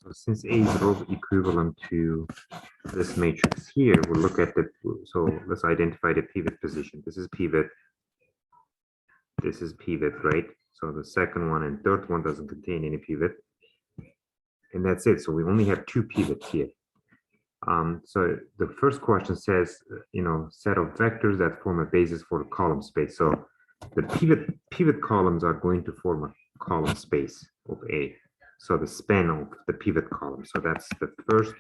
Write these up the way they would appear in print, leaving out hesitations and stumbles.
So since A is row equivalent to this matrix here, we'll look at the, so let's identify the pivot position. This is pivot, right? So the second one and third one doesn't contain any pivot. And that's it. So we only have two pivots here. So the first question says, set of vectors that form a basis for a column space. So the pivot columns are going to form a column space of A. So the span of the pivot column. So that's the first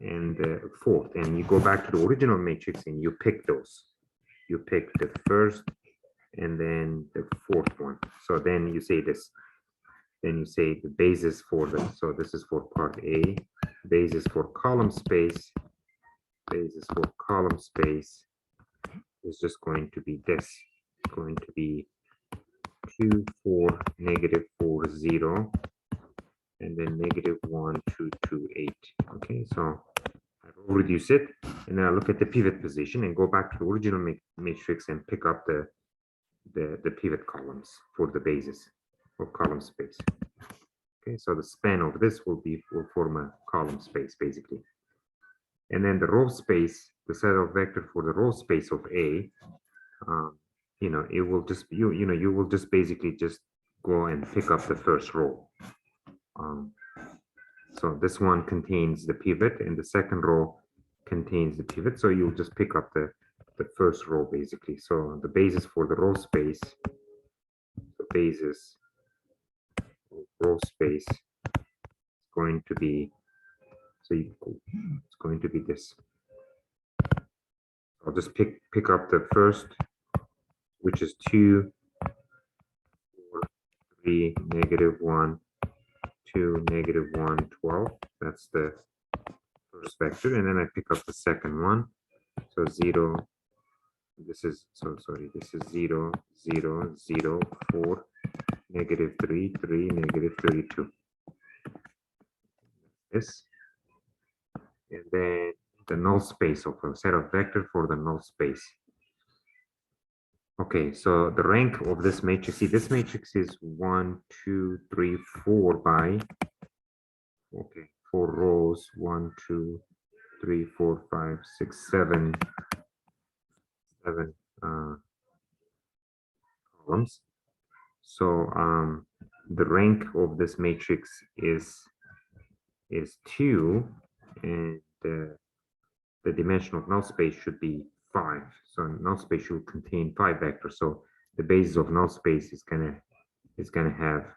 and the fourth. And you go back to the original matrix and you pick those. You pick the first and then the fourth one. So then you say this. Then you say the basis for the, so this is for part A, basis for column space is just going to be this. It's going to be 2, 4, -4, 0, and then -1, 2, 2, 8. Okay, so I'll reduce it, and then I look at the pivot position and go back to the original matrix and pick up the pivot columns for the basis of column space. Okay, so the span of this will form a column space basically. And then the row space, the set of vector for the row space of A, it will just you will just basically just go and pick up the first row. So this one contains the pivot and the second row contains the pivot. So you'll just pick up the first row basically. So the basis for the row space, the basis of row space is going to be, it's going to be this. I'll just pick up the first, which is 2, 4, 3, -1, 2, -1, 12. That's the first vector, and then I pick up the second one. So 0. This is 0, 0, 0, 4, -3, 3, -32. This, and then the null space of a set of vector for the null space. Okay, so the rank of this matrix, see, this matrix is 1, 2, 3, 4 by, okay, 4 rows, 1, 2, 3, 4, 5, 6, 7 columns. So the rank of this matrix is 2, and the dimension of null space should be 5. So null space should contain 5 vectors. So the basis of null space is gonna have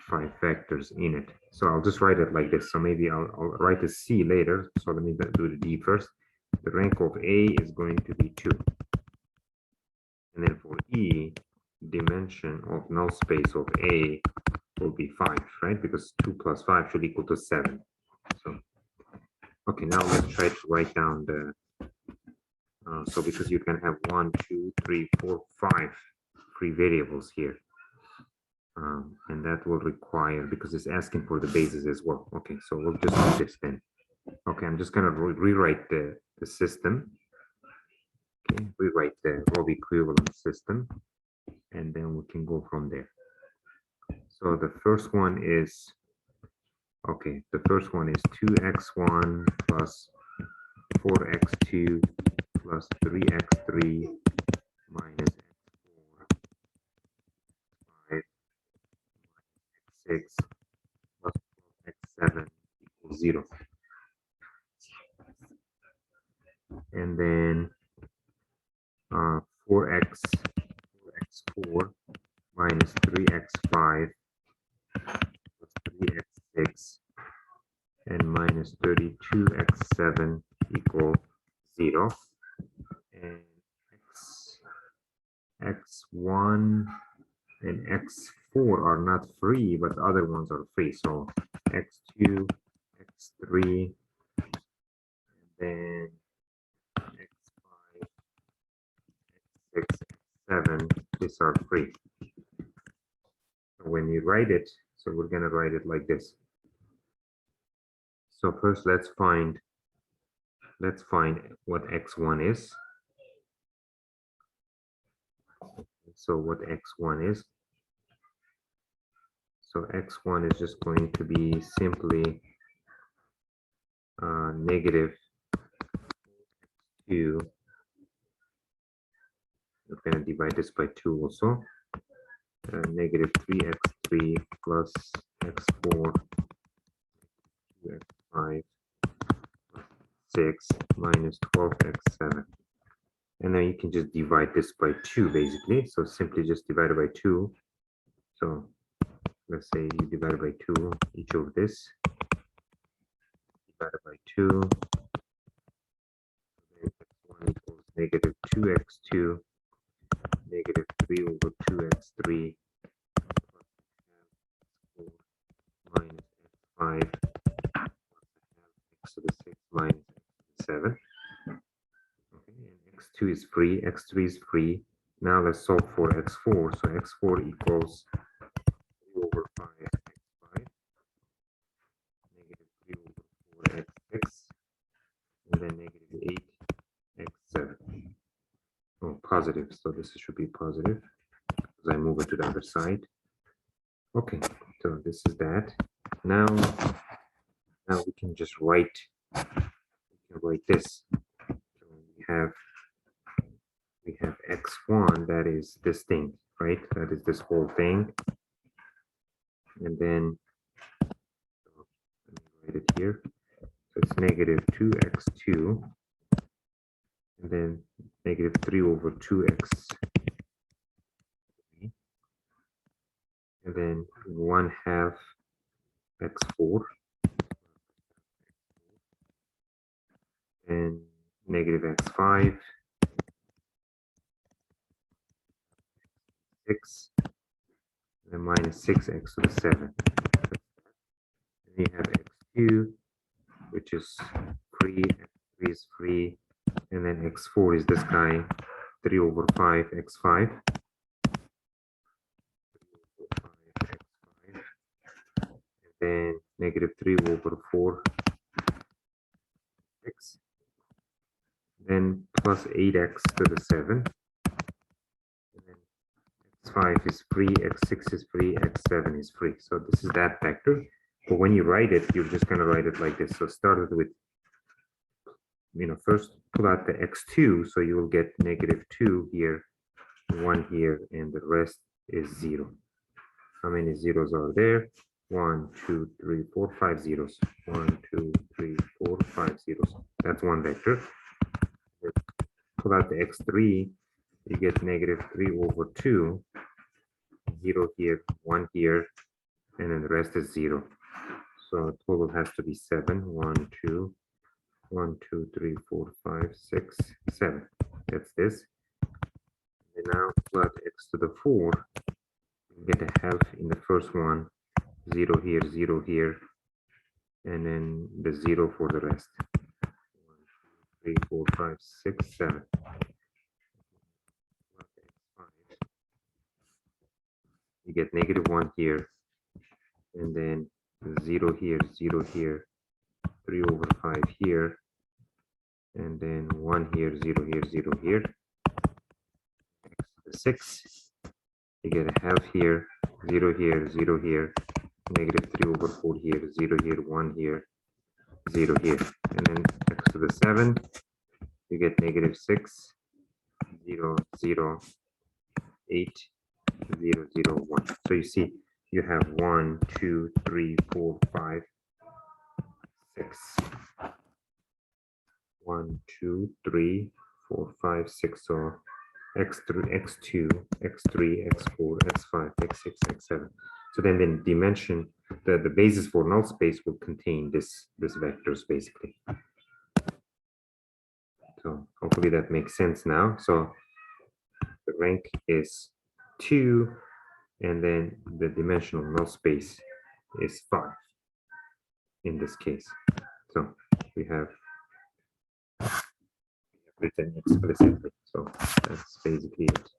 5 vectors in it. So I'll just write it like this. So maybe I'll write a C later. So let me do the D first. The rank of A is going to be 2. And then for E, dimension of null space of A will be 5, right? Because 2 plus 5 should equal to 7. So, okay, now let's try to write down the, so because you can have 1, 2, 3, 4, 5 free variables here. And that will require, because it's asking for the basis as well. Okay, so we'll just do this then. Okay, I'm just gonna rewrite the system. Okay, rewrite the row equivalent system, and then we can go from there. So the first one is, okay, the first one is 2x1 plus 4x2 plus 3x3 minus x4 5 x6 plus x7 equals 0. And then 4x4 minus 3x5 plus 3x6 and minus 32x7 equal 0. And x1 and x4 are not free, but the other ones are free. So x2, x3, and then x5, x6, x7, these are free. So when you write it, so we're going to write it like this. So first let's find what x1 is. So what x1 is. So x1 is just going to be simply negative 2. We're going to divide this by 2 also. Negative 3x3 plus x4 2x5 plus 6 minus 12x7. And then you can just divide this by 2 basically. So simply just divide it by 2. So let's say you divide it by 2, each of this. Divided by 2. X1 equals negative 2x2, negative 3 over 2x3, plus 4 minus x5, plus x to the 6 minus x to the 7. Okay, and x2 is free, x3 is free. Now let's solve for x4. So x4 equals 3 over 5 x5, negative 3 over 4 x6, and then negative 8 x7. Oh, positive, so this should be positive as I move it to the other side. Okay, so this is that. Now we can just write this. So we have x1, that is this thing, right? That is this whole thing. And then let me write it here. So it's negative 2x2, and then negative 3 over 2x, and then 1/2 x4, and negative x5, 6, and then minus 6x to the 7. And you have x2, which is free, x3 is free, and then x4 is this guy, 3 over 5 x5. And then negative 3 over 4 x, then plus 8x to the 7, and then x5 is free, x6 is free, x7 is free. So this is that vector. But when you write it, you're just going to write it like this. So started with, first pull out the x2, so you will get negative 2 here, 1 here, and the rest is 0. How many zeros are there? 1, 2, 3, 4, 5 zeros. 1, 2, 3, 4, 5 zeros. That's one vector. Pull out the x3, you get negative 3 over 2, 0 here, 1 here, and then the rest is 0. So total has to be 7. 1, 2, 1, 2, 3, 4, 5, 6, 7. That's this. And now plot x to the 4. You get a half in the first one, 0 here, 0 here, and then the 0 for the rest. 1, 2, 3, 4, 5, 6, 7. You get negative 1 here, and then 0 here, 0 here, 3 over 5 here, and then 1 here, 0 here, 0 here. X to the 6. You get a half here, 0 here, 0 here, negative 3 over 4 here, 0 here, 1 here, 0 here. And then x to the 7, you get negative 6, 0, 0, 8, 0, 0, 1. So you see, you have 1, 2, 3, 4, 5, 6. 1, 2, 3, 4, 5, 6. So x3, x2, x3, x4, x5, x6, x7. So then the dimension, the basis for null space will contain this vectors basically. So hopefully that makes sense now. So the rank is 2, and then the dimensional null space is 5 in this case. So we have written explicitly. So that's basically it.